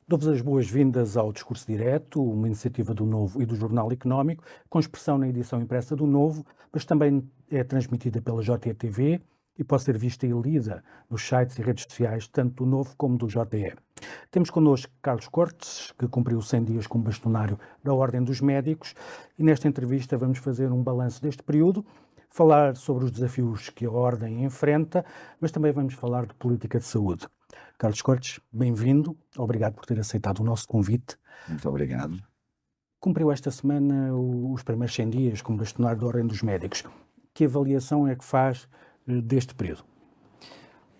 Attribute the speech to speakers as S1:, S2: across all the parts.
S1: Dou-vos as boas-vindas ao Discurso Direto, uma iniciativa do Novo e do Jornal Económico, com expressão na edição impressa do Novo, mas também é transmitida pela JTV e pode ser vista e lida nos sites e redes sociais, tanto do Novo como do JE. Temos connosco Carlos Cortes, que cumpriu 100 dias como bastonário da Ordem dos Médicos, e nesta entrevista vamos fazer um balanço deste período, falar sobre os desafios que a Ordem enfrenta, mas também vamos falar de política de saúde. Carlos Cortes, bem-vindo. Obrigado por ter aceitado o nosso convite.
S2: Muito obrigado.
S1: Cumpriu esta semana os primeiros 100 dias como bastonário da Ordem dos Médicos. Que avaliação é que faz deste período?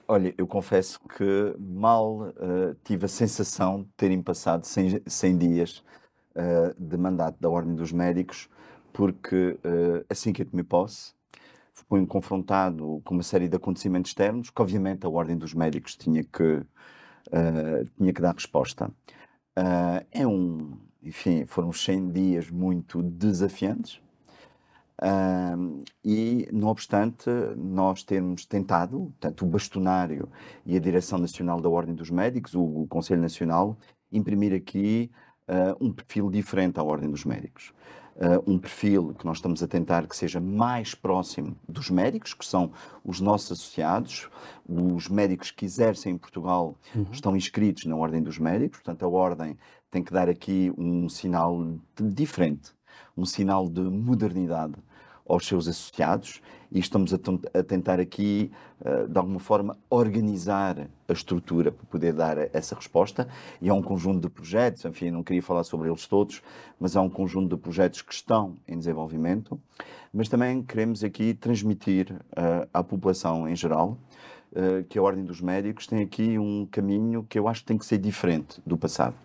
S2: Olha, eu confesso que mal tive a sensação de terem passado 100 dias de mandato da Ordem dos Médicos, porque assim que eu tomei posse, fui confrontado com uma série de acontecimentos externos que obviamente a Ordem dos Médicos tinha que dar resposta. Enfim, foram 100 dias muito desafiantes. E, não obstante, nós termos tentado, tanto o bastonário e a Direção Nacional da Ordem dos Médicos, o Conselho Nacional, imprimir aqui um perfil diferente à Ordem dos Médicos. Um perfil que nós estamos a tentar que seja mais próximo dos médicos, que são os nossos associados, os médicos que exercem em Portugal estão inscritos na Ordem dos Médicos, portanto a Ordem tem que dar aqui um sinal diferente, um sinal de modernidade aos seus associados, e estamos a tentar aqui, de alguma forma, organizar a estrutura para poder dar essa resposta, e há um conjunto de projetos, enfim, não queria falar sobre eles todos, mas há um conjunto de projetos que estão em desenvolvimento, mas também queremos aqui transmitir à população em geral que a Ordem dos Médicos tem aqui um caminho que eu acho que tem que ser diferente do passado.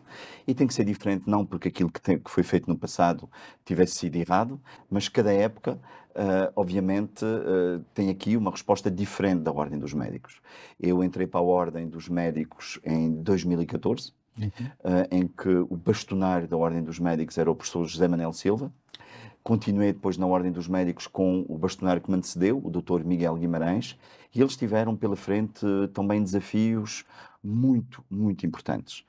S2: E tem que ser diferente não porque aquilo que foi feito no passado tivesse sido errado, mas cada época, obviamente, tem aqui uma resposta diferente da Ordem dos Médicos. Eu entrei para a Ordem dos Médicos em 2014, em que o bastonário da Ordem dos Médicos era o professor José Manel Silva. Continuei depois na Ordem dos Médicos com o bastonário que me antecedeu, o Dr. Miguel Guimarães, e eles tiveram pela frente também desafios muito, muito importantes.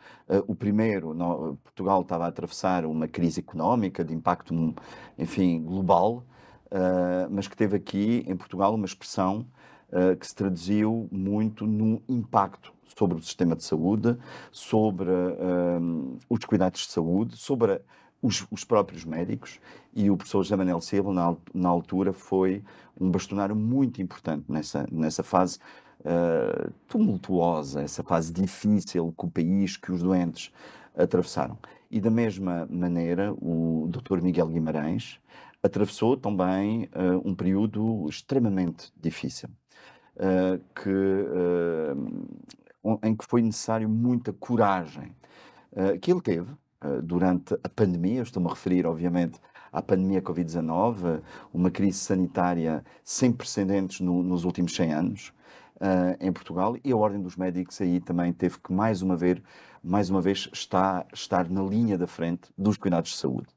S2: O primeiro, Portugal estava a atravessar uma crise económica de impacto, enfim, global, mas que teve aqui em Portugal uma expressão que se traduziu muito no impacto sobre o sistema de saúde, sobre os cuidados de saúde, sobre os próprios médicos, e o professor José Manel Silva, na altura, foi um bastonário muito importante nessa fase tumultuosa, essa fase difícil que o país, que os doentes atravessaram. E da mesma maneira, o Dr. Miguel Guimarães atravessou também um período extremamente difícil, em que foi necessário muita coragem que ele teve durante a pandemia. Eu estou-me a referir, obviamente, à pandemia Covid-19, uma crise sanitária sem precedentes nos últimos 100 anos em Portugal, e a Ordem dos Médicos aí também teve que, mais uma vez, estar na linha da frente dos cuidados de saúde.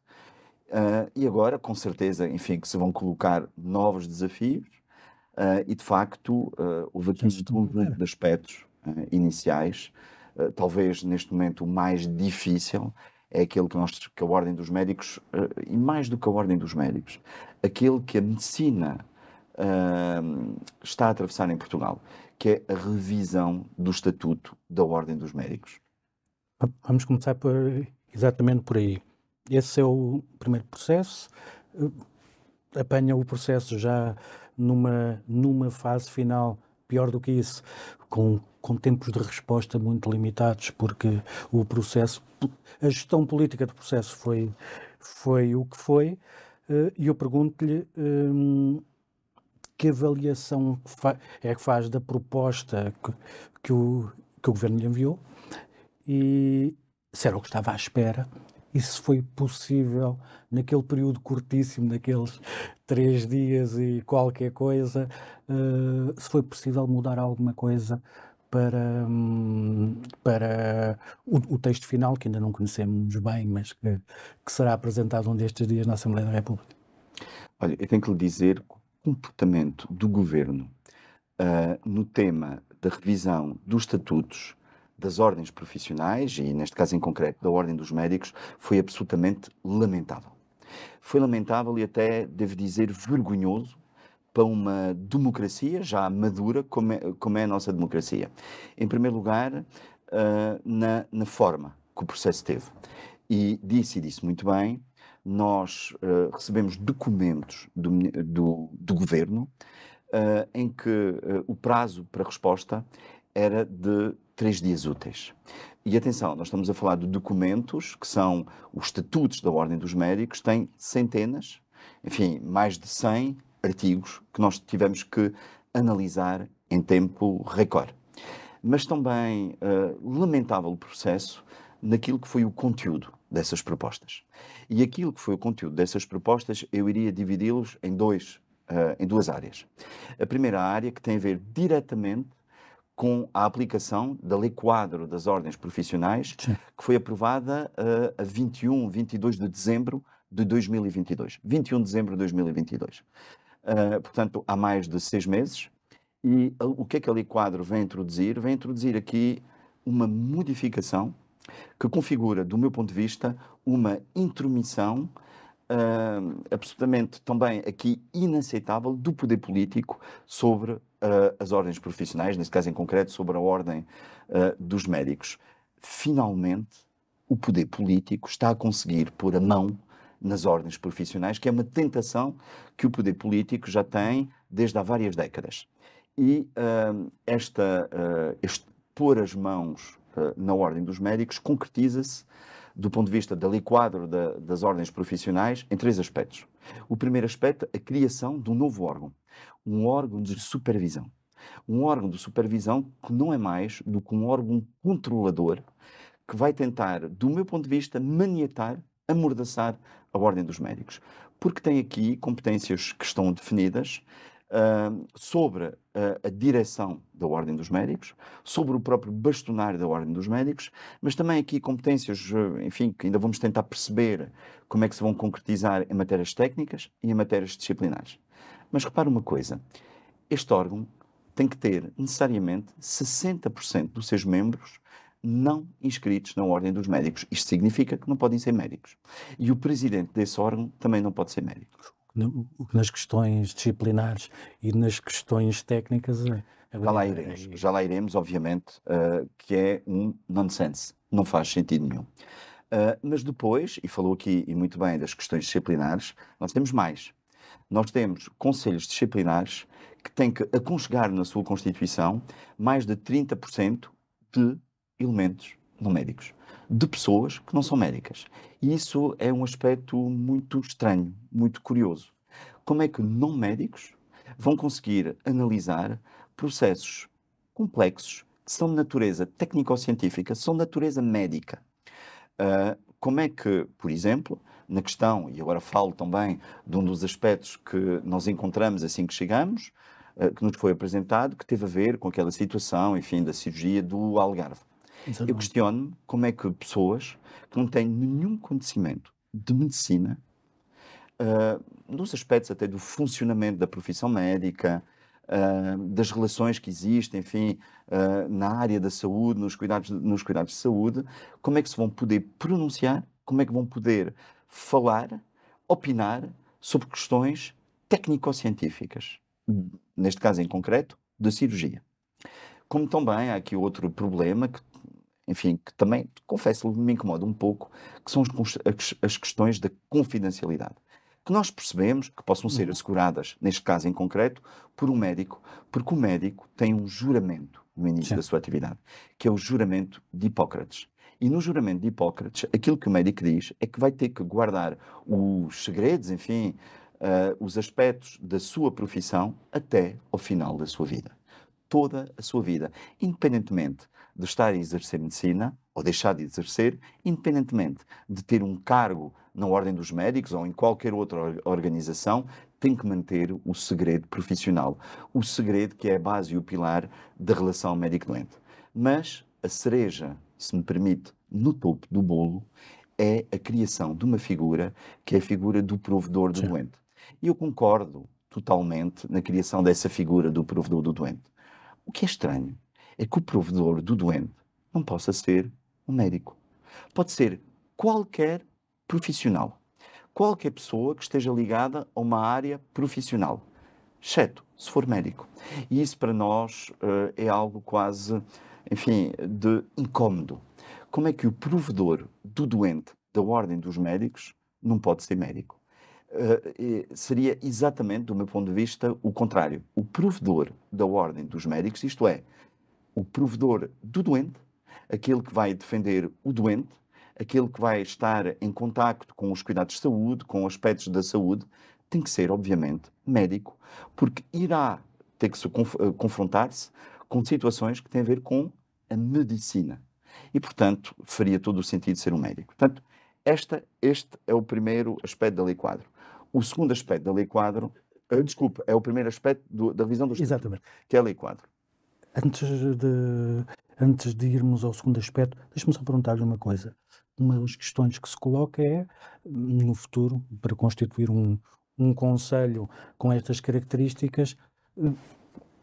S2: E agora, com certeza, enfim, que se vão colocar novos desafios, e de facto houve aqui um conjunto de aspectos iniciais. Talvez neste momento o mais difícil é aquele que a Ordem dos Médicos, e mais do que a Ordem dos Médicos, aquele que a medicina está a atravessar em Portugal, que é a revisão do Estatuto da Ordem dos Médicos.
S1: Vamos começar exatamente por aí. Esse é o primeiro processo. Apanha o processo já numa fase final, pior do que isso, com tempos de resposta muito limitados, porque o processo, a gestão política do processo foi o que foi, e eu pergunto-lhe que avaliação é que faz da proposta que o Governo lhe enviou, e se era o que estava à espera, e se foi possível, naquele período curtíssimo, naqueles 3 dias e qualquer coisa, se foi possível mudar alguma coisa para o texto final, que ainda não conhecemos bem, mas que será apresentado um destes dias na Assembleia da República.
S2: Olha, eu tenho que lhe dizer que o comportamento do Governo no tema da revisão dos estatutos das ordens profissionais, e neste caso em concreto da Ordem dos Médicos, foi absolutamente lamentável. Foi lamentável e até, devo dizer, vergonhoso para uma democracia já madura como é a nossa democracia. Em primeiro lugar, na forma que o processo teve. E disse muito bem, nós recebemos documentos do governo em que o prazo para resposta era de 3 dias úteis. E atenção, nós estamos a falar de documentos que são os estatutos da Ordem dos Médicos, têm centenas, enfim, mais de 100 artigos que nós tivemos que analisar em tempo recorde. Mas também lamentável o processo naquilo que foi o conteúdo dessas propostas. E aquilo que foi o conteúdo dessas propostas, eu iria dividi-los em duas áreas. A primeira área que tem a ver diretamente com a aplicação da Lei Quadro das Ordens Profissionais,
S1: Sim.
S2: que foi aprovada a 22 de dezembro de 2022. 21 de dezembro de 2022. Portanto, há mais de 6 meses. E o que é que a Lei Quadro vem introduzir? Vem introduzir aqui uma modificação que configura, do meu ponto de vista, uma intromissão absolutamente também aqui inaceitável do poder político sobre as ordens profissionais, neste caso em concreto sobre a ordem dos médicos. Finalmente, o poder político está a conseguir pôr a mão nas ordens profissionais, que é uma tentação que o poder político já tem desde há várias décadas. E este pôr as mãos na ordem dos médicos concretiza-se do ponto de vista da Lei Quadro das ordens profissionais em 3 aspectos. O primeiro aspecto, a criação de um novo órgão, um órgão de supervisão. Um órgão de supervisão que não é mais do que um órgão controlador que vai tentar, do meu ponto de vista, maniatar, amordaçar a ordem dos médicos. Porque tem aqui competências que estão definidas sobre a direção da Ordem dos Médicos, sobre o próprio bastonário da Ordem dos Médicos, mas também aqui competências, enfim, que ainda vamos tentar perceber como é que se vão concretizar em matérias técnicas e em matérias disciplinares. Mas repara uma coisa, este órgão tem que ter necessariamente 60% dos seus membros não inscritos na Ordem dos Médicos. Isto significa que não podem ser médicos. E o presidente desse órgão também não pode ser médico.
S1: Nas questões disciplinares e nas questões técnicas.
S2: Já lá iremos, obviamente, que é um nonsense, não faz sentido nenhum. Mas depois, e falou aqui e muito bem das questões disciplinares, nós temos mais. Nós temos conselhos disciplinares que têm que aconchegar na sua Constituição mais de 30% de elementos não médicos, de pessoas que não são médicas. E isso é um aspecto muito estranho, muito curioso. Como é que não médicos vão conseguir analisar processos complexos que são de natureza técnico-científica, são de natureza médica? Como é que, por exemplo, na questão, e agora falo também de um dos aspectos que nós encontramos assim que chegamos, que nos foi apresentado, que teve a ver com aquela situação, enfim, da cirurgia do Algarve. Eu questiono-me como é que pessoas que não têm nenhum conhecimento de medicina, nos aspectos até do funcionamento da profissão médica, das relações que existem, enfim, na área da saúde, nos cuidados de saúde, como é que se vão poder pronunciar, como é que vão poder falar, opinar sobre questões técnico-científicas, neste caso em concreto, da cirurgia. Como também há aqui outro problema que, enfim, que também, confesso, me incomoda um pouco, que são as questões da confidencialidade. Que nós percebemos que possam ser asseguradas, neste caso em concreto, por um médico, porque o médico tem um juramento no início da sua atividade, que é o juramento de Hipócrates. E no juramento de Hipócrates, aquilo que o médico diz é que vai ter que guardar os segredos, enfim, os aspectos da sua profissão até ao final da sua vida. Toda a sua vida, independentemente de estar a exercer medicina ou deixar de exercer, independentemente de ter um cargo na Ordem dos Médicos ou em qualquer outra organização, tem que manter o segredo profissional, o segredo que é a base e o pilar da relação médico-doente. Mas a cereja, se me permite, no topo do bolo, é a criação de uma figura que é a figura do provedor do doente. E eu concordo totalmente na criação dessa figura do provedor do doente. O que é estranho é que o provedor do doente não possa ser um médico. Pode ser qualquer profissional, qualquer pessoa que esteja ligada a uma área profissional, exceto se for médico. E isso para nós é algo quase, enfim, de incómodo. Como é que o provedor do doente da Ordem dos Médicos não pode ser médico? Seria exatamente, do meu ponto de vista, o contrário. O provedor da Ordem dos Médicos, isto é, o provedor do doente, aquele que vai defender o doente, aquele que vai estar em contacto com os cuidados de saúde, com aspectos da saúde, tem que ser, obviamente, médico, porque irá ter que se confrontar-se com situações que têm a ver com a medicina. E, portanto, faria todo o sentido ser um médico. Portanto, este é o primeiro aspecto da Lei Quadro. O segundo aspecto da Lei Quadro, desculpe, é o primeiro aspecto da revisão do Estatuto,
S1: Exatamente.
S2: que é a Lei Quadro.
S1: Antes de irmos ao segundo aspecto, deixe-me só perguntar-lhe uma coisa. Uma das questões que se coloca é, no futuro, para constituir um conselho com estas características,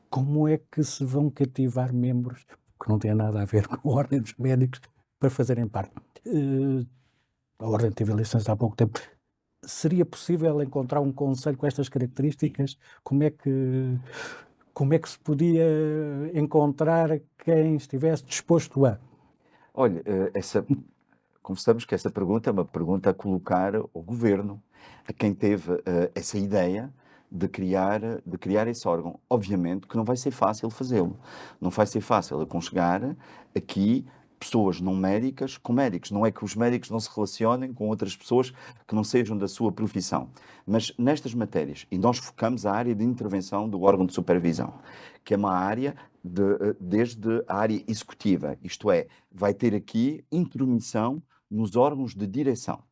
S1: como é que se vão cativar membros que não têm nada a ver com a Ordem dos Médicos para fazerem parte? A Ordem teve eleições há pouco tempo. Seria possível encontrar um conselho com estas características? Como é que se podia encontrar quem estivesse disposto a?
S2: Olha, confessamos que essa pergunta é uma pergunta a colocar ao governo, a quem teve essa ideia de criar esse órgão. Obviamente que não vai ser fácil fazê-lo. Não vai ser fácil aconchegar aqui pessoas não médicas com médicos. Não é que os médicos não se relacionem com outras pessoas que não sejam da sua profissão. Mas nestas matérias, e nós focamos a área de intervenção do órgão de supervisão, que é uma área desde a área executiva, isto é, vai ter aqui intromissão nos órgãos de direção,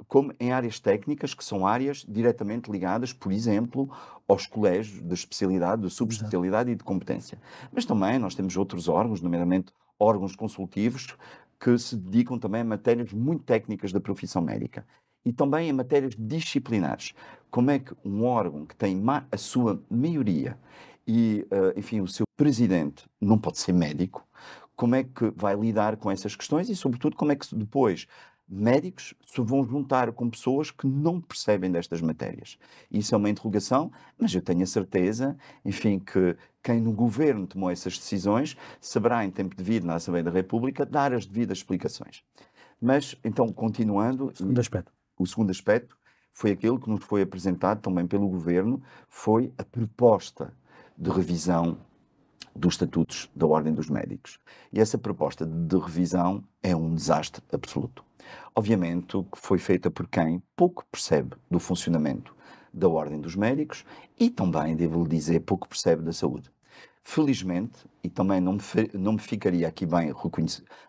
S2: como em áreas técnicas, que são áreas diretamente ligadas, por exemplo, aos colégios de especialidade, de subespecialidade e de competência. Mas também nós temos outros órgãos, nomeadamente órgãos consultivos, que se dedicam também a matérias muito técnicas da profissão médica. E também em matérias disciplinares. Como é que um órgão que tem a sua maioria e, enfim, o seu presidente não pode ser médico, como é que vai lidar com essas questões e, sobretudo, como é que depois médicos se vão juntar com pessoas que não percebem destas matérias? Isso é uma interrogação, mas eu tenho a certeza, enfim, que quem no governo tomou essas decisões saberá, em tempo devido, na Assembleia da República, dar as devidas explicações. Mas, então, continuando, o segundo aspecto foi aquele que nos foi apresentado também pelo governo, foi a proposta de revisão dos estatutos da Ordem dos Médicos. E essa proposta de revisão é um desastre absoluto. Obviamente que foi feita por quem pouco percebe do funcionamento da Ordem dos Médicos e também, devo dizer, pouco percebe da saúde. Felizmente, e também não me ficaria aqui bem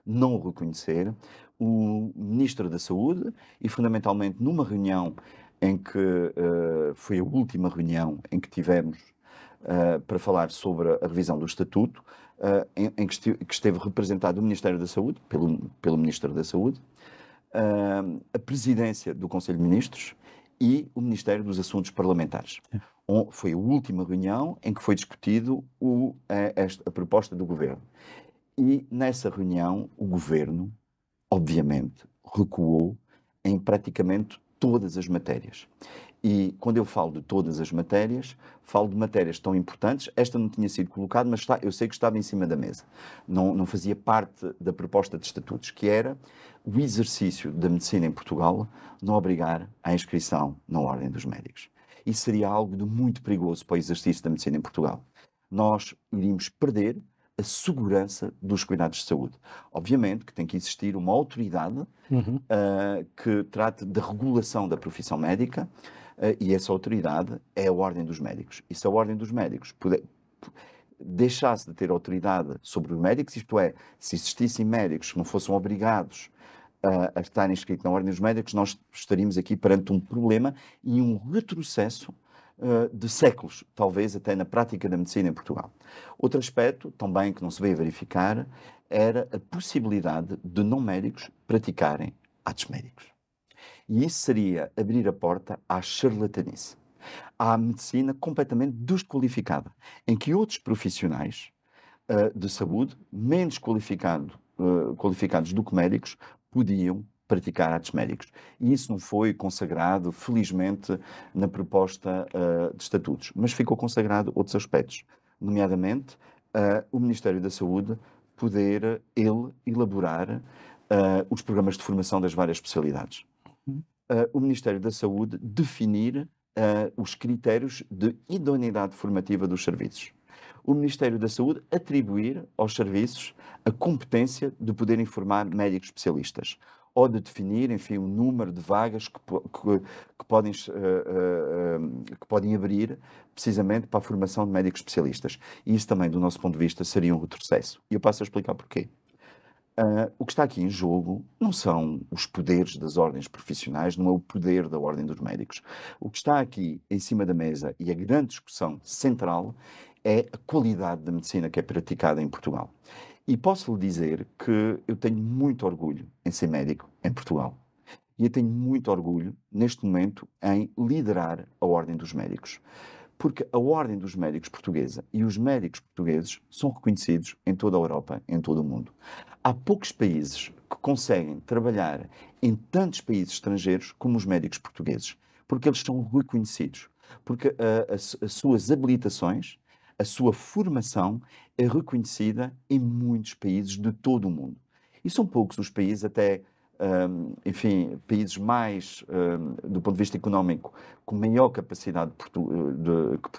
S2: não o reconhecer, o Ministro da Saúde, e fundamentalmente numa reunião em que foi a última reunião em que tivemos para falar sobre a revisão do Estatuto, em que esteve representado o Ministério da Saúde, pelo Ministro da Saúde, a Presidência do Conselho de Ministros e o Ministério dos Assuntos Parlamentares. Foi a última reunião em que foi discutido a proposta do Governo. E nessa reunião o Governo, obviamente, recuou em praticamente todas as matérias. E quando eu falo de todas as matérias, falo de matérias tão importantes. Esta não tinha sido colocada, mas eu sei que estava em cima da mesa. Não fazia parte da proposta de estatutos, que era o exercício da medicina em Portugal não obrigar à inscrição na Ordem dos Médicos. Isso seria algo de muito perigoso para o exercício da medicina em Portugal. Nós iríamos perder a segurança dos cuidados de saúde. Obviamente que tem que existir uma autoridade que trate da regulação da profissão médica, e essa autoridade é a Ordem dos Médicos. E se a Ordem dos Médicos deixasse de ter autoridade sobre os médicos, isto é, se existissem médicos que não fossem obrigados a estar inscritos na Ordem dos Médicos, nós estaríamos aqui perante um problema e um retrocesso de séculos, talvez até na prática da medicina em Portugal. Outro aspecto, também que não se veio verificar, era a possibilidade de não médicos praticarem atos médicos. E isso seria abrir a porta à charlatanice, à medicina completamente desqualificada, em que outros profissionais de saúde, menos qualificados qualificados do que médicos podiam praticar atos médicos. E isso não foi consagrado, felizmente, na proposta de estatutos, mas ficou consagrado outros aspectos, nomeadamente o Ministério da Saúde poder ele elaborar os programas de formação das várias especialidades. O Ministério da Saúde definir os critérios de idoneidade formativa dos serviços. O Ministério da Saúde atribuir aos serviços a competência de poderem formar médicos especialistas ou de definir, enfim, o número de vagas que podem abrir precisamente para a formação de médicos especialistas. E isso também, do nosso ponto de vista, seria um retrocesso. E eu passo a explicar porquê. O que está aqui em jogo não são os poderes das ordens profissionais, não é o poder da ordem dos médicos. O que está aqui em cima da mesa e a grande discussão central é a qualidade da medicina que é praticada em Portugal. E posso lhe dizer que eu tenho muito orgulho em ser médico em Portugal. E eu tenho muito orgulho, neste momento, em liderar a Ordem dos Médicos. Porque a Ordem dos Médicos portuguesa e os médicos portugueses são reconhecidos em toda a Europa, em todo o mundo. Há poucos países que conseguem trabalhar em tantos países estrangeiros como os médicos portugueses, porque eles são reconhecidos, porque as suas habilitações, a sua formação é reconhecida em muitos países de todo o mundo. E são poucos os países, até, enfim, países mais, do ponto de vista económico, com maior capacidade que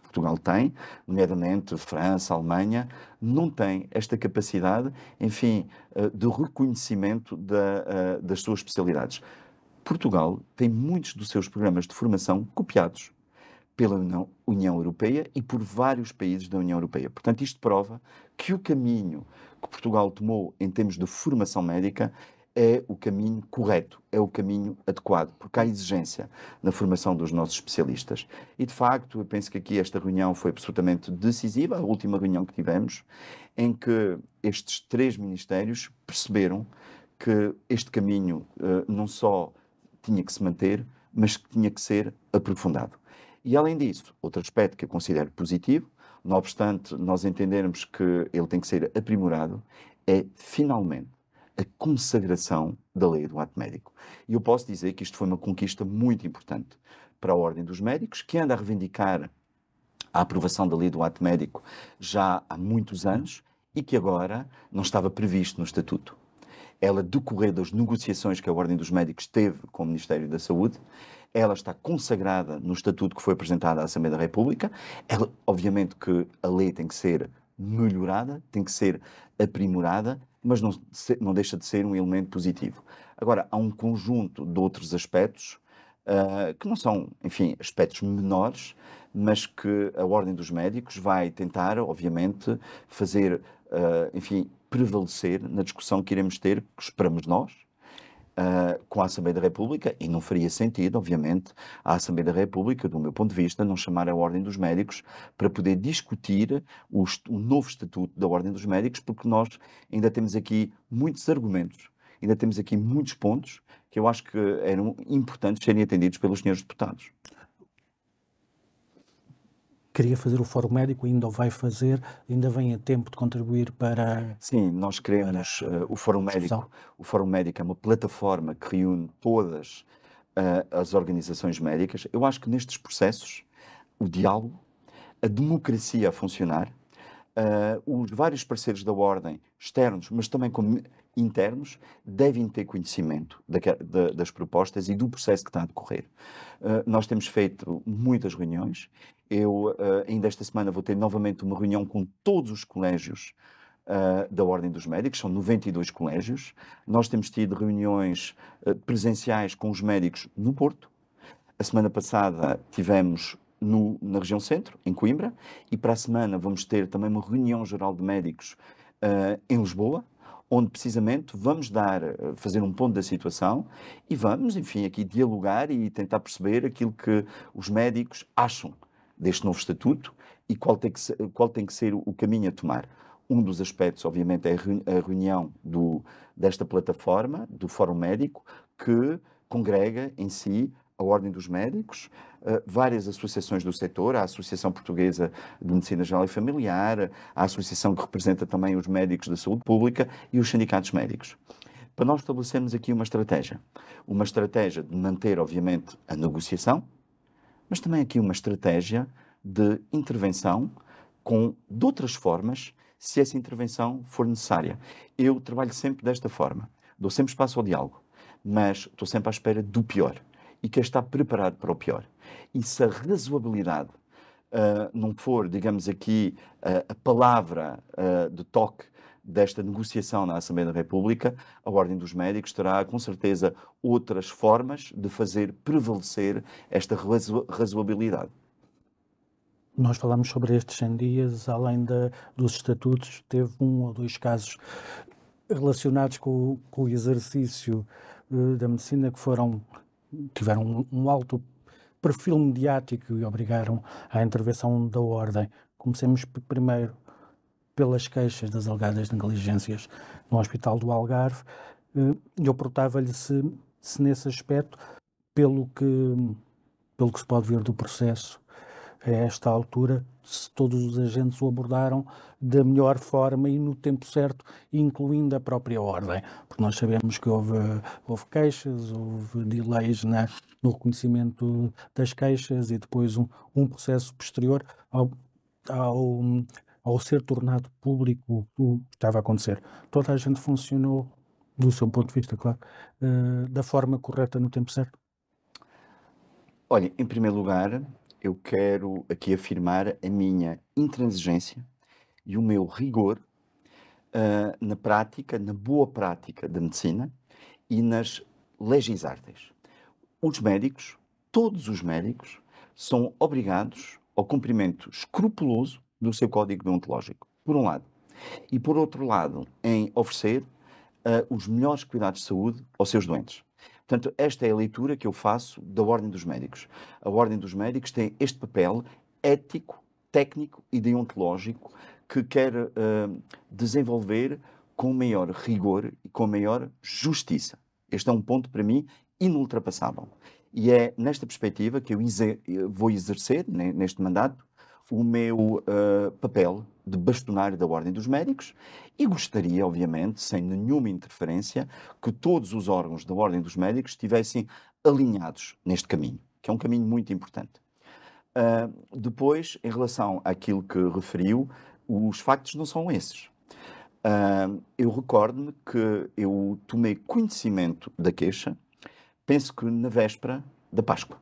S2: Portugal tem, nomeadamente França, Alemanha, não tem esta capacidade, enfim, de reconhecimento das suas especialidades. Portugal tem muitos dos seus programas de formação copiados pela União Europeia e por vários países da União Europeia. Portanto, isto prova que o caminho que Portugal tomou em termos de formação médica é o caminho correto, é o caminho adequado, porque há exigência na formação dos nossos especialistas. E, de facto, eu penso que aqui esta reunião foi absolutamente decisiva, a última reunião que tivemos, em que estes 3 ministérios perceberam que este caminho não só tinha que se manter, mas que tinha que ser aprofundado. E, além disso, outro aspecto que eu considero positivo, não obstante nós entendermos que ele tem que ser aprimorado, é, finalmente, a consagração da lei do ato médico. E eu posso dizer que isto foi uma conquista muito importante para a Ordem dos Médicos, que anda a reivindicar a aprovação da lei do ato médico já há muitos anos e que agora não estava previsto no Estatuto. Ela decorreu das negociações que a Ordem dos Médicos teve com o Ministério da Saúde. Ela está consagrada no Estatuto que foi apresentado à Assembleia da República. Obviamente que a lei tem que ser melhorada, tem que ser aprimorada, mas não deixa de ser um elemento positivo. Agora, há um conjunto de outros aspectos que não são, enfim, aspectos menores, mas que a Ordem dos Médicos vai tentar, obviamente, fazer, enfim, prevalecer na discussão que iremos ter, que esperamos nós, com a Assembleia da República, e não faria sentido, obviamente, a Assembleia da República, do meu ponto de vista, não chamar a Ordem dos Médicos para poder discutir o novo Estatuto da Ordem dos Médicos, porque nós ainda temos aqui muitos argumentos, ainda temos aqui muitos pontos que eu acho que eram importantes serem atendidos pelos senhores deputados.
S1: Queria fazer o Fórum Médico, ainda o vai fazer, ainda vem a tempo de contribuir para...
S2: Sim, nós queremos o Fórum Médico. O Fórum Médico é uma plataforma que reúne todas as organizações médicas. Eu acho que nestes processos, o diálogo, a democracia a funcionar, os vários parceiros da Ordem, externos, mas também como internos, devem ter conhecimento das propostas e do processo que está a decorrer. Nós temos feito muitas reuniões. Eu, ainda esta semana, vou ter novamente uma reunião com todos os colégios da Ordem dos Médicos, são 92 colégios. Nós temos tido reuniões presenciais com os médicos no Porto. A semana passada tivemos na região centro, em Coimbra, e para a semana vamos ter também uma reunião geral de médicos em Lisboa, onde precisamente vamos fazer um ponto da situação e vamos, enfim, aqui dialogar e tentar perceber aquilo que os médicos acham deste novo estatuto e qual tem que ser o caminho a tomar. Um dos aspectos, obviamente, é a reunião desta plataforma, do Fórum Médico, que congrega em si a Ordem dos Médicos, várias associações do setor, a Associação Portuguesa de Medicina Geral e Familiar, a associação que representa também os médicos da saúde pública e os sindicatos médicos. Para nós estabelecermos aqui uma estratégia de manter, obviamente, a negociação, mas também aqui uma estratégia de intervenção de outras formas, se essa intervenção for necessária. Eu trabalho sempre desta forma, dou sempre espaço ao diálogo, mas estou sempre à espera do pior e quero estar preparado para o pior. E se a razoabilidade não for, digamos aqui, a palavra de toque desta negociação na Assembleia da República, a Ordem dos Médicos terá, com certeza, outras formas de fazer prevalecer esta razoabilidade.
S1: Nós falamos sobre estes 100 dias, além dos estatutos, teve 1 ou 2 casos relacionados com o exercício da medicina que tiveram um alto perfil mediático e obrigaram à intervenção da Ordem. Comecemos primeiro pelas queixas das alegadas negligências no Hospital do Algarve. Eu perguntava-lhe se nesse aspecto, pelo que se pode ver do processo a esta altura, se todos os agentes o abordaram da melhor forma e no tempo certo, incluindo a própria Ordem. Porque nós sabemos que houve queixas, houve delays no reconhecimento das queixas e depois um processo posterior ao ser tornado público o que estava a acontecer. Toda a gente funcionou, do seu ponto de vista, claro, da forma correta no tempo certo?
S2: Olha, em primeiro lugar, eu quero aqui afirmar a minha intransigência e o meu rigor na prática, na boa prática da medicina e nas leges artes. Os médicos, todos os médicos, são obrigados ao cumprimento escrupuloso do seu código deontológico, por um lado. E por outro lado, em oferecer os melhores cuidados de saúde aos seus doentes. Portanto, esta é a leitura que eu faço da Ordem dos Médicos. A Ordem dos Médicos tem este papel ético, técnico e deontológico que quer desenvolver com maior rigor e com maior justiça. Este é um ponto, para mim, inultrapassável. E é nesta perspectiva que eu vou exercer, neste mandato, o meu papel de bastonário da Ordem dos Médicos e gostaria, obviamente, sem nenhuma interferência, que todos os órgãos da Ordem dos Médicos estivessem alinhados neste caminho, que é um caminho muito importante. Depois, em relação àquilo que referiu, os factos não são esses. Eu recordo-me que eu tomei conhecimento da queixa, penso que na véspera da Páscoa.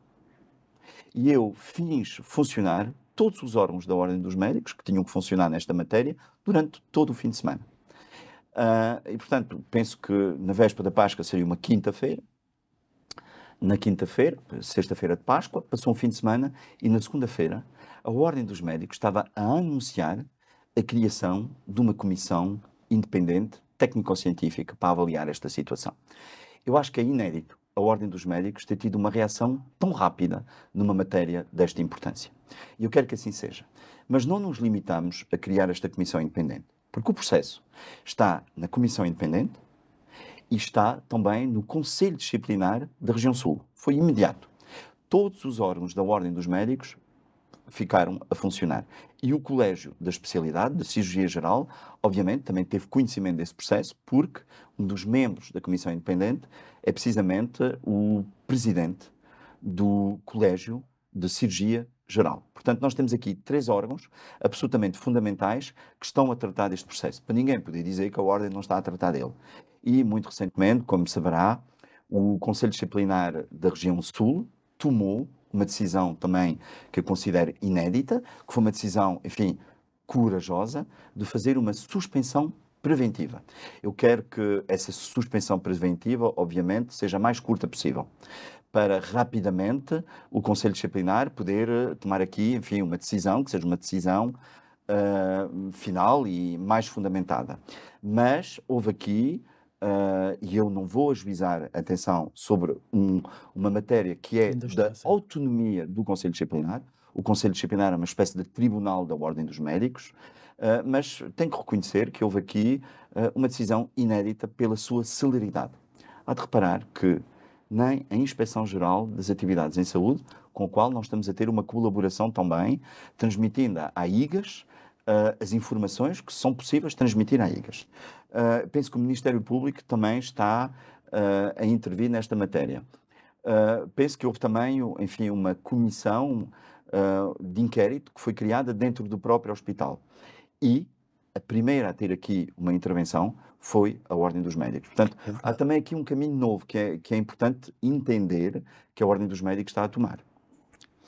S2: E eu fiz funcionar todos os órgãos da Ordem dos Médicos que tinham que funcionar nesta matéria durante todo o fim de semana. E, portanto, penso que na véspera da Páscoa seria uma quinta-feira. Na quinta-feira, sexta-feira de Páscoa, passou um fim de semana e na segunda-feira a Ordem dos Médicos estava a anunciar a criação de uma comissão independente, técnico-científica, para avaliar esta situação. Eu acho que é inédito a Ordem dos Médicos ter tido uma reação tão rápida numa matéria desta importância. E eu quero que assim seja. Mas não nos limitamos a criar esta comissão independente, porque o processo está na comissão independente e está também no Conselho Disciplinar da Região Sul. Foi imediato. Todos os órgãos da Ordem dos Médicos ficaram a funcionar. E o Colégio da Especialidade, da Cirurgia Geral, obviamente, também teve conhecimento desse processo, porque um dos membros da Comissão Independente é precisamente o presidente do Colégio de Cirurgia Geral. Portanto, nós temos aqui 3 órgãos absolutamente fundamentais que estão a tratar deste processo. Para ninguém poder dizer que a Ordem não está a tratar dele. E, muito recentemente, como saberá, o Conselho Disciplinar da Região Sul tomou uma decisão também que eu considero inédita, que foi uma decisão, enfim, corajosa, de fazer uma suspensão preventiva. Eu quero que essa suspensão preventiva, obviamente, seja a mais curta possível, para rapidamente o Conselho Disciplinar poder tomar aqui, enfim, uma decisão, que seja uma decisão final e mais fundamentada. Mas houve aqui, e eu não vou ajuizar atenção sobre uma matéria que é da autonomia do Conselho Disciplinar. O Conselho Disciplinar é uma espécie de tribunal da Ordem dos Médicos, mas tenho que reconhecer que houve aqui uma decisão inédita pela sua celeridade. Há de reparar que nem a Inspeção-Geral das Atividades em Saúde, com a qual nós estamos a ter uma colaboração também, transmitindo à IGAS as informações que são possíveis transmitir à IGAS. Penso que o Ministério Público também está a intervir nesta matéria. Penso que houve também, enfim, uma comissão de inquérito que foi criada dentro do próprio hospital. E a primeira a ter aqui uma intervenção foi a Ordem dos Médicos. Portanto, há também aqui um caminho novo que é importante entender que a Ordem dos Médicos está a tomar.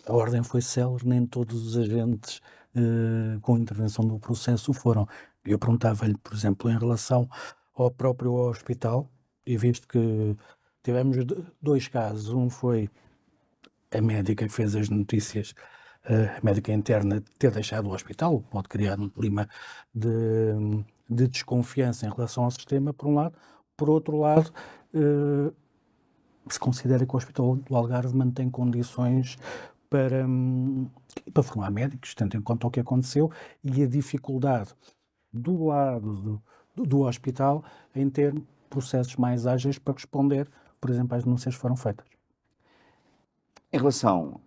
S1: A Ordem foi célere, nem todos os agentes com intervenção do processo foram. Eu perguntava-lhe, por exemplo, em relação ao próprio hospital, e visto que tivemos dois casos, um foi a médica que fez as notícias, a médica interna ter deixado o hospital, pode criar um clima de desconfiança em relação ao sistema, por um lado. Por outro lado, se considera que o Hospital do Algarve mantém condições para formar médicos, tendo em conta o que aconteceu e a dificuldade do lado do hospital em ter processos mais ágeis para responder, por exemplo, às denúncias que foram feitas.
S2: Em relação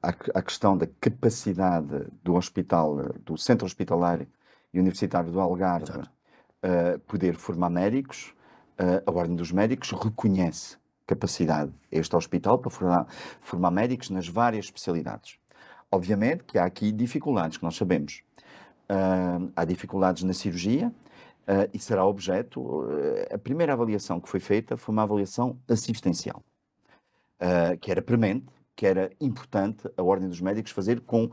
S2: à questão da capacidade do hospital, do Centro Hospitalar e Universitário do Algarve, poder formar médicos, a Ordem dos Médicos reconhece capacidade a este hospital para formar médicos nas várias especialidades. Obviamente que há aqui dificuldades, que nós sabemos. Há dificuldades na cirurgia e será objeto... a primeira avaliação que foi feita foi uma avaliação assistencial, que era premente, que era importante a Ordem dos Médicos fazer com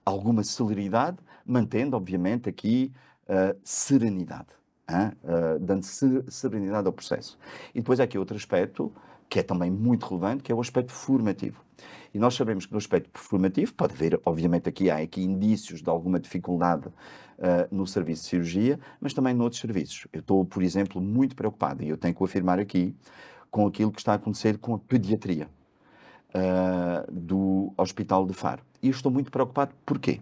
S2: alguma celeridade, mantendo, obviamente, aqui serenidade, dando serenidade ao processo. E depois há aqui outro aspecto, que é também muito relevante, que é o aspecto formativo. E nós sabemos que no aspecto formativo pode haver, obviamente, há aqui indícios de alguma dificuldade no serviço de cirurgia, mas também noutros serviços. Eu estou, por exemplo, muito preocupado, e eu tenho que o afirmar aqui, com aquilo que está a acontecer com a pediatria do Hospital de Faro. E eu estou muito preocupado, porquê?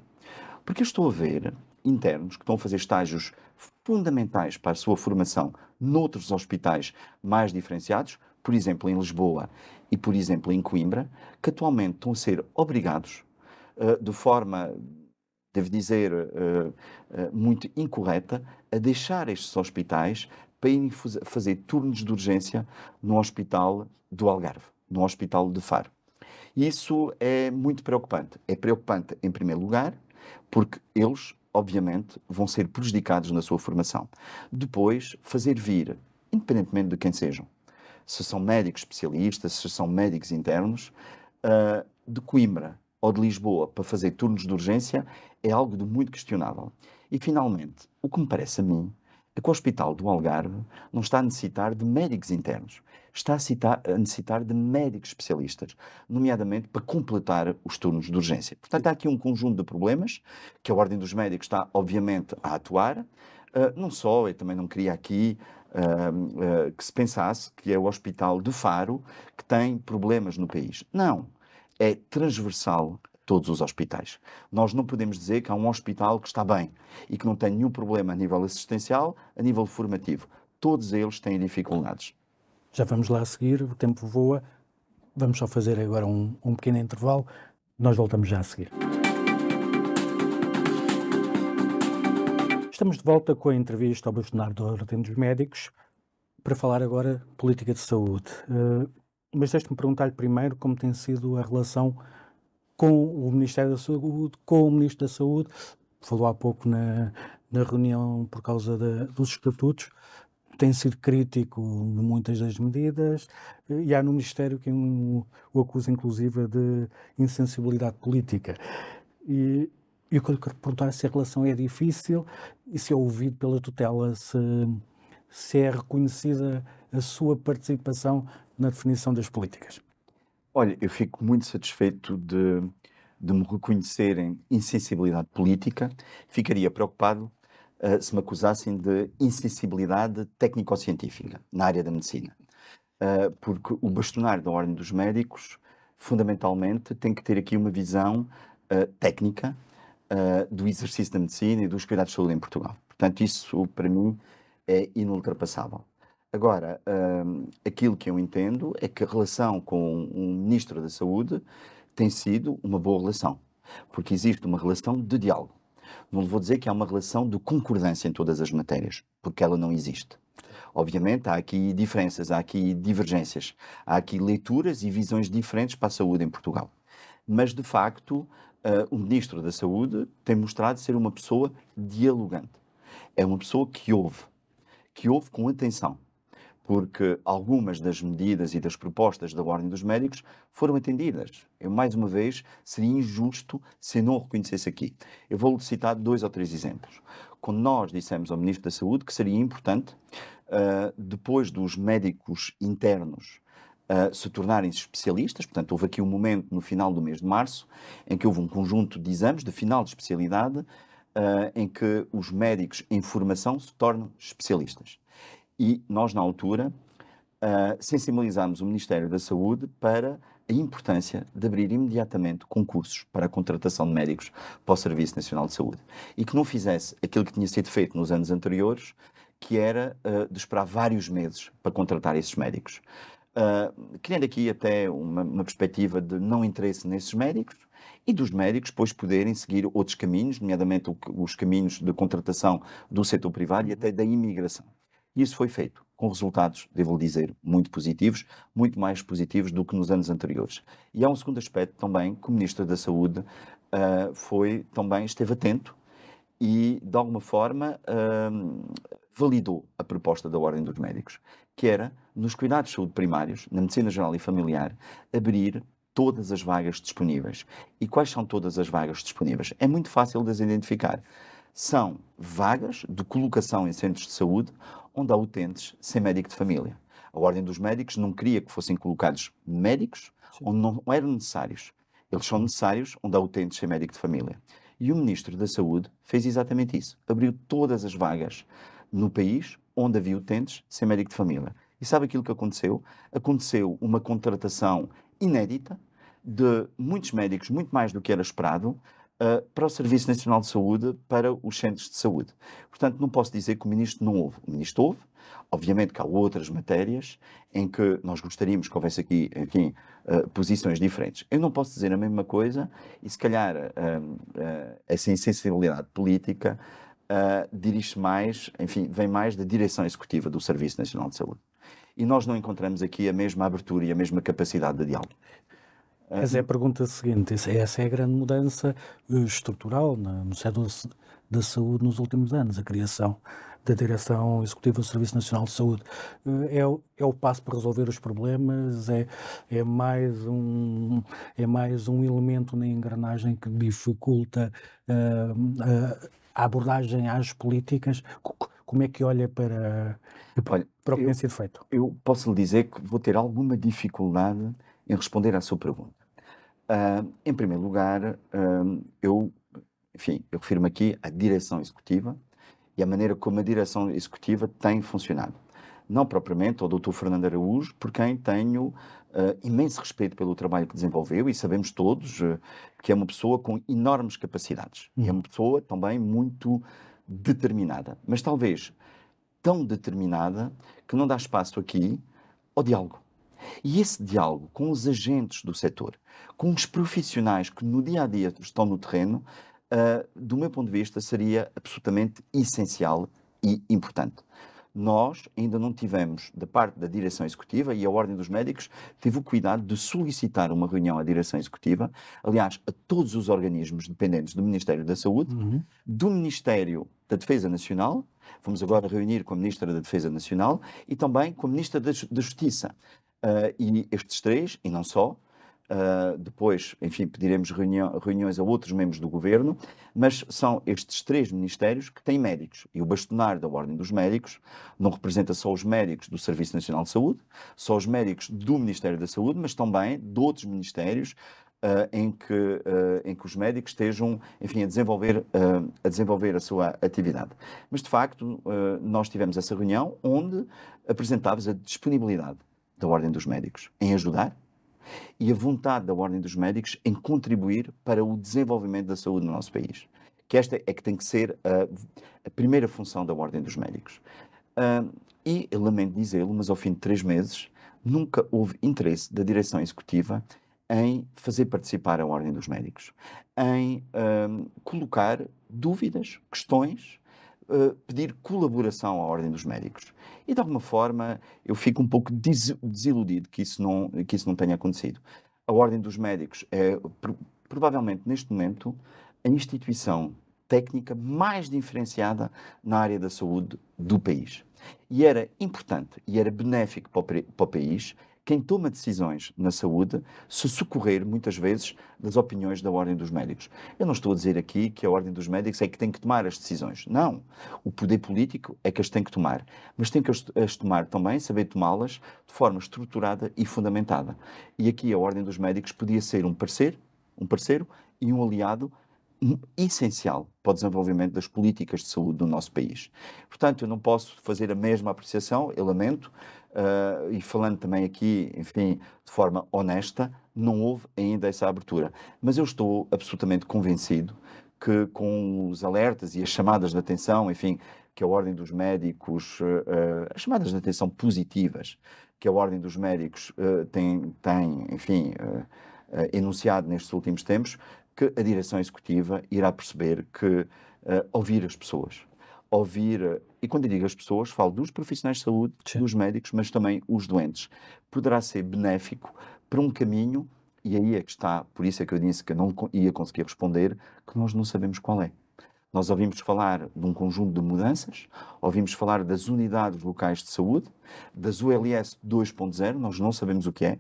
S2: Porque eu estou a ver internos que estão a fazer estágios fundamentais para a sua formação noutros hospitais mais diferenciados, por exemplo, em Lisboa e, por exemplo, em Coimbra, que atualmente estão a ser obrigados, de forma, devo dizer, muito incorreta, a deixar estes hospitais para irem fazer turnos de urgência no Hospital do Algarve, no Hospital de Faro. Isso é muito preocupante. É preocupante, em primeiro lugar, porque eles, obviamente, vão ser prejudicados na sua formação. Depois, fazer vir, independentemente de quem sejam, se são médicos especialistas, se são médicos internos, de Coimbra ou de Lisboa para fazer turnos de urgência é algo de muito questionável. E, finalmente, o que me parece a mim é que o Hospital do Algarve não está a necessitar de médicos internos, está a necessitar de médicos especialistas, nomeadamente para completar os turnos de urgência. Portanto, há aqui um conjunto de problemas que a Ordem dos Médicos está, obviamente, a atuar. Não só, eu também não queria aqui que se pensasse que é o Hospital de Faro que tem problemas no país. Não, é transversal a todos os hospitais. Nós não podemos dizer que há um hospital que está bem e que não tem nenhum problema a nível assistencial, a nível formativo. Todos eles têm dificuldades.
S1: Já vamos lá a seguir, o tempo voa. Vamos só fazer agora um pequeno intervalo. Nós voltamos já a seguir. Estamos de volta com a entrevista ao bastonário da Ordem dos Médicos para falar agora de política de saúde. Mas deixe-me perguntar-lhe primeiro como tem sido a relação com o Ministério da Saúde, com o Ministro da Saúde. Falou há pouco na reunião por causa dos estatutos. Tem sido crítico de muitas das medidas e há no Ministério quem o acusa inclusive de insensibilidade política. E o que eu quero perguntar é se a relação é difícil e se é ouvido pela tutela, se é reconhecida a sua participação na definição das políticas.
S2: Olha, eu fico muito satisfeito de me reconhecerem insensibilidade política. Ficaria preocupado se me acusassem de insensibilidade técnico-científica na área da medicina. Porque o bastonário da Ordem dos Médicos, fundamentalmente, tem que ter aqui uma visão técnica do exercício da medicina e dos cuidados de saúde em Portugal. Portanto, isso, para mim, é inultrapassável. Agora, aquilo que eu entendo é que a relação com o Ministro da Saúde tem sido uma boa relação, porque existe uma relação de diálogo. Não vou dizer que há uma relação de concordância em todas as matérias, porque ela não existe. Obviamente, há aqui diferenças, há aqui divergências, há aqui leituras e visões diferentes para a saúde em Portugal. Mas, de facto, o Ministro da Saúde tem mostrado ser uma pessoa dialogante. É uma pessoa que ouve com atenção, porque algumas das medidas e das propostas da Ordem dos Médicos foram atendidas. Eu, mais uma vez, seria injusto se eu não o reconhecesse aqui. Eu vou citar 2 ou 3 exemplos. Quando nós dissemos ao Ministro da Saúde que seria importante, depois dos médicos internos se tornarem especialistas, portanto, houve aqui um momento no final do mês de março em que houve um conjunto de exames de final de especialidade em que os médicos em formação se tornam especialistas. E nós, na altura, sensibilizámos o Ministério da Saúde para a importância de abrir imediatamente concursos para a contratação de médicos para o Serviço Nacional de Saúde. E que não fizesse aquilo que tinha sido feito nos anos anteriores, que era de esperar vários meses para contratar esses médicos. Criando aqui até uma perspectiva de não interesse nesses médicos e dos médicos depois poderem seguir outros caminhos, nomeadamente os caminhos de contratação do setor privado e até da imigração. E isso foi feito com resultados, devo dizer, muito positivos, muito mais positivos do que nos anos anteriores. E há um segundo aspecto também, que o Ministro da Saúde esteve atento e, de alguma forma, validou a proposta da Ordem dos Médicos, que era, nos cuidados de saúde primários, na medicina geral e familiar, abrir todas as vagas disponíveis. E quais são todas as vagas disponíveis? É muito fácil de as identificar. São vagas de colocação em centros de saúde onde há utentes sem médico de família. A Ordem dos Médicos não queria que fossem colocados médicos onde não eram necessários. Eles são necessários onde há utentes sem médico de família. E o Ministro da Saúde fez exatamente isso. Abriu todas as vagas no país onde havia utentes sem médico de família. E sabe aquilo que aconteceu? Aconteceu uma contratação inédita de muitos médicos, muito mais do que era esperado, para o Serviço Nacional de Saúde, para os centros de saúde. Portanto, não posso dizer que o Ministro não ouve. O Ministro ouve. Obviamente que há outras matérias em que nós gostaríamos que houvesse aqui, enfim, posições diferentes. Eu não posso dizer a mesma coisa e, se calhar, essa insensibilidade política dirige-se mais, enfim, vem mais da direção executiva do Serviço Nacional de Saúde. E nós não encontramos aqui a mesma abertura e a mesma capacidade de diálogo.
S1: Essa é a pergunta seguinte. Essa é a grande mudança estrutural no setor da saúde nos últimos anos, a criação da Direção Executiva do Serviço Nacional de Saúde. É o passo para resolver os problemas? É mais um elemento na engrenagem que dificulta a abordagem às políticas? Como é que olha para o que tem sido feito?
S2: Eu posso lhe dizer que vou ter alguma dificuldade em responder à sua pergunta. Em primeiro lugar, eu refiro-me aqui à direção executiva e à maneira como a direção executiva tem funcionado. Não propriamente ao Dr. Fernando Araújo, por quem tenho imenso respeito pelo trabalho que desenvolveu e sabemos todos que é uma pessoa com enormes capacidades. E é uma pessoa também muito determinada, mas talvez tão determinada que não dá espaço aqui ao diálogo. E esse diálogo com os agentes do setor, com os profissionais que no dia a dia estão no terreno, do meu ponto de vista, seria absolutamente essencial e importante. Nós ainda não tivemos, da parte da direção executiva, e a Ordem dos Médicos teve o cuidado de solicitar uma reunião à direção executiva, aliás, a todos os organismos dependentes do Ministério da Saúde, do Ministério da Defesa Nacional, vamos agora reunir com a Ministra da Defesa Nacional e também com a Ministra da Justiça. E estes três, e não só, depois, enfim, pediremos reuniões a outros membros do governo, mas são estes três ministérios que têm médicos. E o bastonário da Ordem dos Médicos não representa só os médicos do Serviço Nacional de Saúde, só os médicos do Ministério da Saúde, mas também de outros ministérios em que os médicos estejam, enfim, a desenvolver a sua atividade. Mas, de facto, nós tivemos essa reunião onde apresentávamos a disponibilidade da Ordem dos Médicos em ajudar e a vontade da Ordem dos Médicos em contribuir para o desenvolvimento da saúde no nosso país. Que esta é que tem que ser a primeira função da Ordem dos Médicos. Ah, e eu lamento dizê-lo, mas ao fim de 3 meses nunca houve interesse da direção executiva em fazer participar a Ordem dos Médicos, em colocar dúvidas, questões, pedir colaboração à Ordem dos Médicos. E de alguma forma eu fico um pouco desiludido que isso não tenha acontecido. A Ordem dos Médicos é provavelmente neste momento a instituição técnica mais diferenciada na área da saúde do país. E era importante e era benéfico para o país quem toma decisões na saúde se socorrer muitas vezes das opiniões da Ordem dos Médicos. Eu não estou a dizer aqui que a Ordem dos Médicos é que tem que tomar as decisões. Não. O poder político é que as tem que tomar. Mas tem que as tomar também, saber tomá-las de forma estruturada e fundamentada. E aqui a Ordem dos Médicos podia ser um parceiro e um aliado essencial para o desenvolvimento das políticas de saúde do nosso país. Portanto, eu não posso fazer a mesma apreciação, eu lamento, e falando também aqui, enfim, de forma honesta, não houve ainda essa abertura. Mas eu estou absolutamente convencido que com os alertas e as chamadas de atenção, enfim, que a Ordem dos Médicos, as chamadas de atenção positivas que a Ordem dos Médicos tem, enfim, enunciado nestes últimos tempos, que a direção executiva irá perceber que ouvir as pessoas, e quando eu digo as pessoas, falo dos profissionais de saúde,
S1: Sim.
S2: dos médicos, mas também os doentes, poderá ser benéfico para um caminho, e aí é que está, por isso é que eu disse que eu não ia conseguir responder, que nós não sabemos qual é. Nós ouvimos falar de um conjunto de mudanças, ouvimos falar das unidades locais de saúde, das ULS 2.0, nós não sabemos o que é,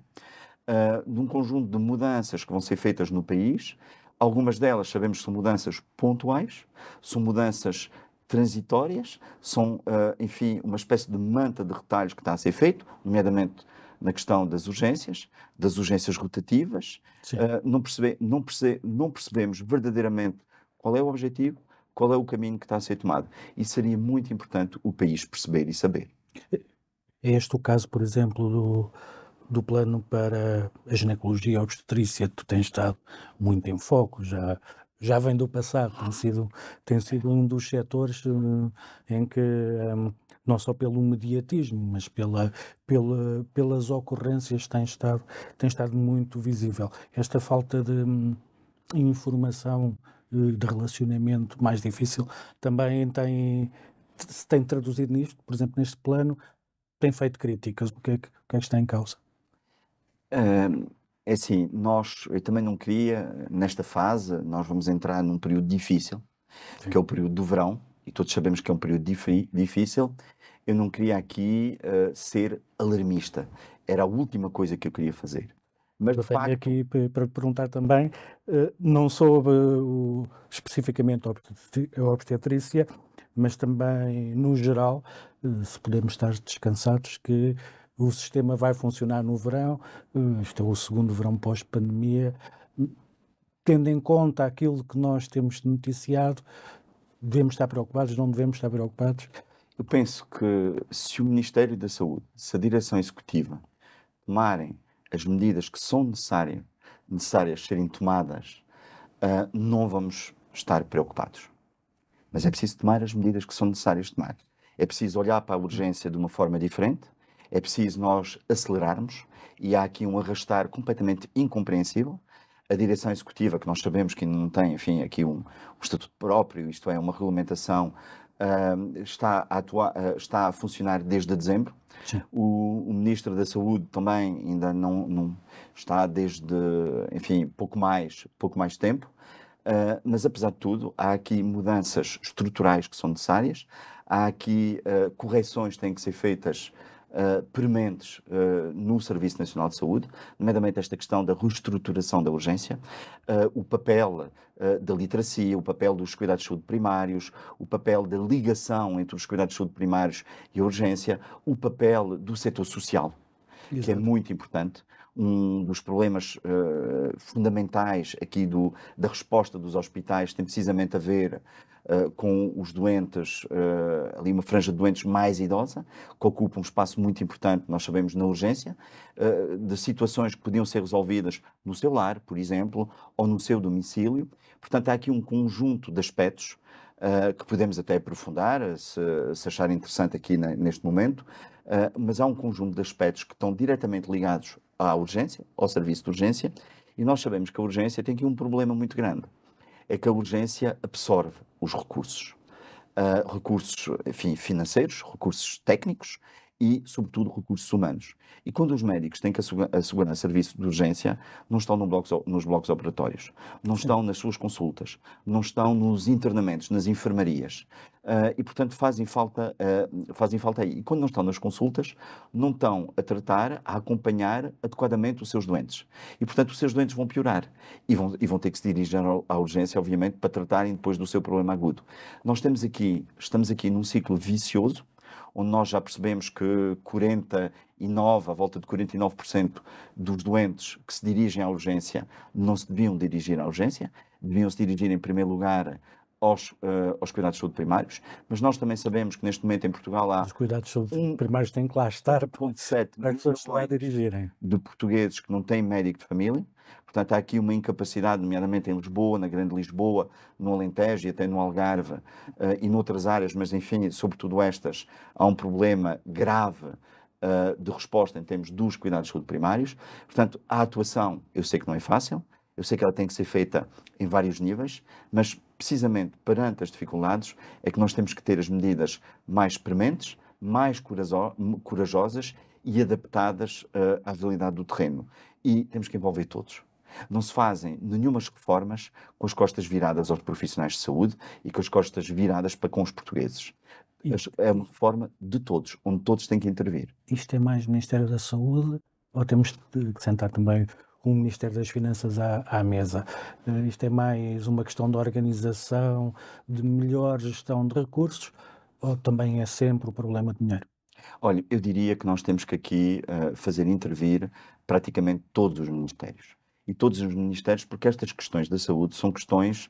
S2: de um conjunto de mudanças que vão ser feitas no país. Algumas delas sabemos que são mudanças pontuais, são mudanças transitórias, são, enfim, uma espécie de manta de retalhos que está a ser feito, nomeadamente na questão das urgências rotativas. Não percebemos verdadeiramente qual é o objetivo, qual é o caminho que está a ser tomado. E seria muito importante o país perceber e saber.
S1: É este o caso, por exemplo, do plano para a ginecologia e a obstetrícia, que tu tens estado muito em foco, já vem do passado, tem sido um dos setores em que, não só pelo mediatismo, mas pelas ocorrências tem estado muito visível. Esta falta de informação, de relacionamento mais difícil, também se tem traduzido nisto, por exemplo, neste plano, tem feito críticas. O que é que está em causa?
S2: É assim, eu também não queria, nesta fase, nós vamos entrar num período difícil, que é o período do verão, e todos sabemos que é um período difícil. Eu não queria aqui ser alarmista. Era a última coisa que eu queria fazer. Mas, de
S1: Eu tenho
S2: facto,
S1: aqui para perguntar também, não sobre especificamente a obstetrícia, mas também, no geral, se podemos estar descansados que o sistema vai funcionar no verão, isto é o segundo verão pós-pandemia, tendo em conta aquilo que nós temos noticiado, devemos estar preocupados, não devemos estar preocupados?
S2: eu penso que se o Ministério da Saúde, se a direção executiva tomarem as medidas que são necessárias serem tomadas, não vamos estar preocupados. Mas é preciso tomar as medidas que são necessárias tomar. É preciso olhar para a urgência de uma forma diferente, é preciso nós acelerarmos, e há aqui um arrastar completamente incompreensível. A direção executiva, que nós sabemos que não tem, enfim, aqui um estatuto próprio, isto é, uma regulamentação, está a funcionar desde dezembro. O Ministro da Saúde também ainda não está desde, enfim, pouco mais tempo. Mas, apesar de tudo, há aqui mudanças estruturais que são necessárias, há aqui correções que têm que ser feitas prementes no Serviço Nacional de Saúde, nomeadamente esta questão da reestruturação da urgência, o papel da literacia, o papel dos cuidados de saúde primários, o papel da ligação entre os cuidados de saúde primários e a urgência, o papel do setor social, que é muito importante. Um dos problemas fundamentais aqui da resposta dos hospitais tem precisamente a ver com os doentes, ali uma franja de doentes mais idosa, que ocupa um espaço muito importante, nós sabemos, na urgência, de situações que podiam ser resolvidas no seu lar, por exemplo, ou no seu domicílio. Portanto, há aqui um conjunto de aspectos que podemos até aprofundar, se achar interessante aqui neste momento, mas há um conjunto de aspectos que estão diretamente ligados à urgência, ao serviço de urgência, e nós sabemos que a urgência tem aqui um problema muito grande, é que a urgência absorve os recursos. Recursos, enfim, financeiros, recursos técnicos e, sobretudo, recursos humanos. E quando os médicos têm que assegurar serviço de urgência, não estão nos blocos operatórios, não estão nas suas consultas, não estão nos internamentos, nas enfermarias. E, portanto, fazem falta aí. E quando não estão nas consultas, não estão a tratar, a acompanhar adequadamente os seus doentes. E, portanto, os seus doentes vão piorar e vão ter que se dirigir à urgência, obviamente, para tratarem depois do seu problema agudo. Estamos aqui num ciclo vicioso, onde nós já percebemos que à volta de 49% dos doentes que se dirigem à urgência não se deviam dirigir à urgência, deviam se dirigir em primeiro lugar aos cuidados de saúde primários, mas nós também sabemos que neste momento em Portugal há
S1: Os cuidados de saúde primários têm que lá estar para
S2: 1,7
S1: as pessoas lá dirigirem.
S2: de portugueses que não têm médico de família. Portanto, há aqui uma incapacidade, nomeadamente em Lisboa, na Grande Lisboa, no Alentejo e até no Algarve e noutras áreas, mas enfim, sobretudo estas, há um problema grave de resposta em termos dos cuidados de saúde primários. Portanto, a atuação, eu sei que não é fácil, eu sei que ela tem que ser feita em vários níveis, mas precisamente perante as dificuldades é que nós temos que ter as medidas mais prementes, mais corajosas e adaptadas à realidade do terreno. E temos que envolver todos. Não se fazem nenhumas reformas com as costas viradas aos profissionais de saúde e com as costas viradas para com os portugueses. É uma reforma de todos, onde todos têm que intervir.
S1: Isto é mais Ministério da Saúde ou temos de sentar também o Ministério das Finanças à mesa? Isto é mais uma questão de organização, de melhor gestão de recursos ou também é sempre o problema de dinheiro?
S2: Olha, eu diria que nós temos que aqui fazer intervir praticamente todos os ministérios. E todos os ministérios, porque estas questões da saúde são questões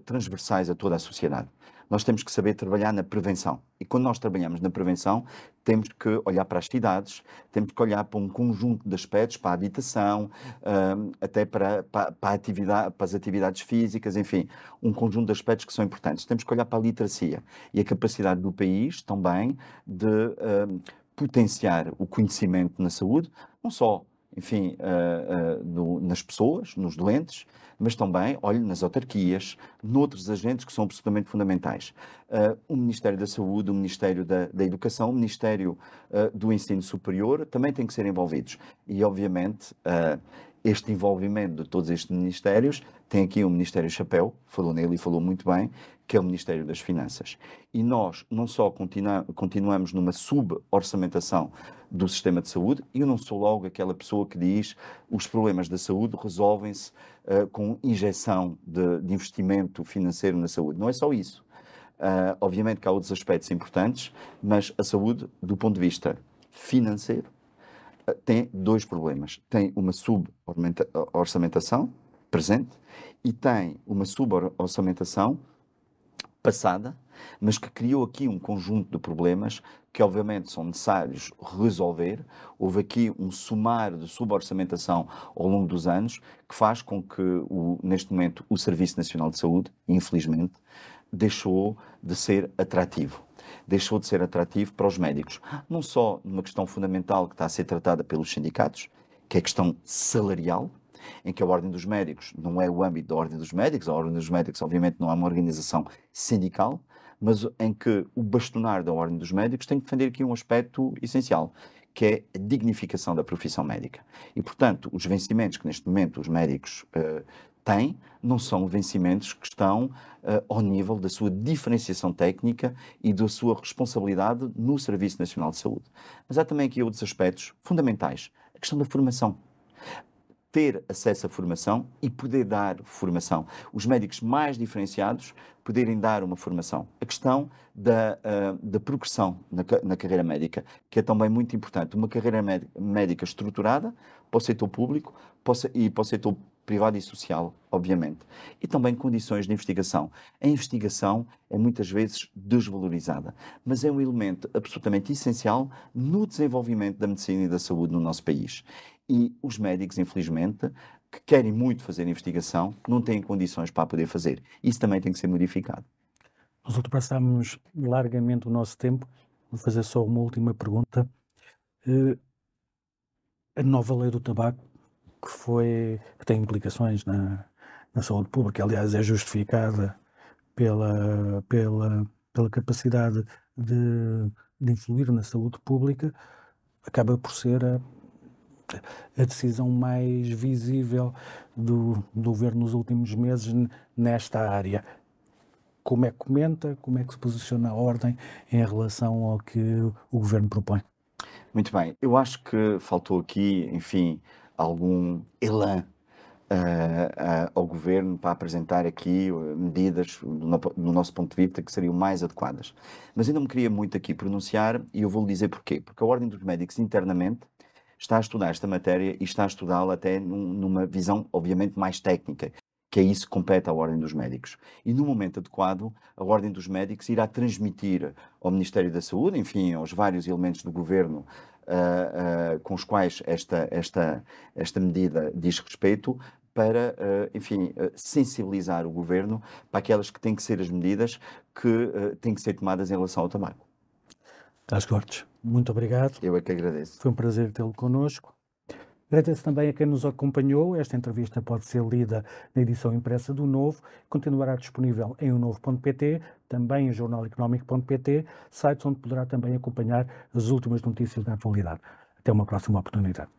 S2: transversais a toda a sociedade. Nós temos que saber trabalhar na prevenção. E quando nós trabalhamos na prevenção, temos que olhar para as cidades, temos que olhar para um conjunto de aspectos, para a habitação, até para as atividades físicas, enfim, um conjunto de aspectos que são importantes. Temos que olhar para a literacia e a capacidade do país também de potenciar o conhecimento na saúde, não só, enfim, nas pessoas, nos doentes, mas também, olhe, nas autarquias, noutros agentes que são absolutamente fundamentais. O Ministério da Saúde, o Ministério da Educação, o Ministério do Ensino Superior também têm que ser envolvidos. E, obviamente, este envolvimento de todos estes ministérios tem aqui o Ministério Chapéu, falou nele e falou muito bem, que é o Ministério das Finanças. E nós não só continuamos numa suborçamentação do sistema de saúde, e eu não sou logo aquela pessoa que diz os problemas da saúde resolvem-se com injeção de investimento financeiro na saúde. Não é só isso. Obviamente que há outros aspectos importantes, mas a saúde, do ponto de vista financeiro, tem dois problemas. Tem uma suborçamentação presente e tem uma suborçamentação passada, mas que criou aqui um conjunto de problemas que obviamente são necessários resolver. Houve aqui um somário de suborçamentação ao longo dos anos que faz com que, neste momento, o Serviço Nacional de Saúde, infelizmente, deixou de ser atrativo. Deixou de ser atrativo para os médicos. Não só numa questão fundamental que está a ser tratada pelos sindicatos, que é a questão salarial, em que a Ordem dos Médicos não é o âmbito da Ordem dos Médicos, a Ordem dos Médicos obviamente não é uma organização sindical, mas em que o bastonar da Ordem dos Médicos tem que defender aqui um aspecto essencial, que é a dignificação da profissão médica. E, portanto, os vencimentos que neste momento os médicos têm não são vencimentos que estão ao nível da sua diferenciação técnica e da sua responsabilidade no Serviço Nacional de Saúde. Mas há também aqui outros aspectos fundamentais. A questão da formação. Ter acesso à formação e poder dar formação. Os médicos mais diferenciados poderem dar uma formação. A questão da progressão na carreira médica, que é também muito importante. Uma carreira médica estruturada para o setor público e para o setor privado e social, obviamente. E também condições de investigação. A investigação é muitas vezes desvalorizada, mas é um elemento absolutamente essencial no desenvolvimento da medicina e da saúde no nosso país. E os médicos, infelizmente, que querem muito fazer investigação, não têm condições para poder fazer. Isso também tem que ser modificado.
S1: Nós ultrapassámos largamente o nosso tempo. Vou fazer só uma última pergunta. A nova lei do tabaco, que tem implicações na saúde pública, aliás, é justificada pela capacidade de influir na saúde pública, acaba por ser a decisão mais visível do governo nos últimos meses nesta área. Como é que comenta, como é que se posiciona a Ordem em relação ao que o governo propõe?
S2: Muito bem, eu acho que faltou aqui, enfim, algum elan ao governo para apresentar aqui medidas, do nosso ponto de vista, que seriam mais adequadas. Mas ainda me queria muito aqui pronunciar, e eu vou-lhe dizer porquê. Porque a Ordem dos Médicos internamente está a estudar esta matéria e está a estudá-la até numa visão, obviamente, mais técnica, que é isso que compete à Ordem dos Médicos. E no momento adequado, a Ordem dos Médicos irá transmitir ao Ministério da Saúde, enfim, aos vários elementos do governo com os quais esta medida diz respeito, para, enfim, sensibilizar o governo para aquelas que têm que ser as medidas que têm que ser tomadas em relação ao tabaco.
S1: Carlos Cortes, muito obrigado.
S2: Eu é que agradeço.
S1: Foi um prazer tê-lo connosco. Agradeço também a quem nos acompanhou. Esta entrevista pode ser lida na edição impressa do Novo. Continuará disponível em onovo.pt, também em jornaleconómico.pt, sites onde poderá também acompanhar as últimas notícias da atualidade. Até uma próxima oportunidade.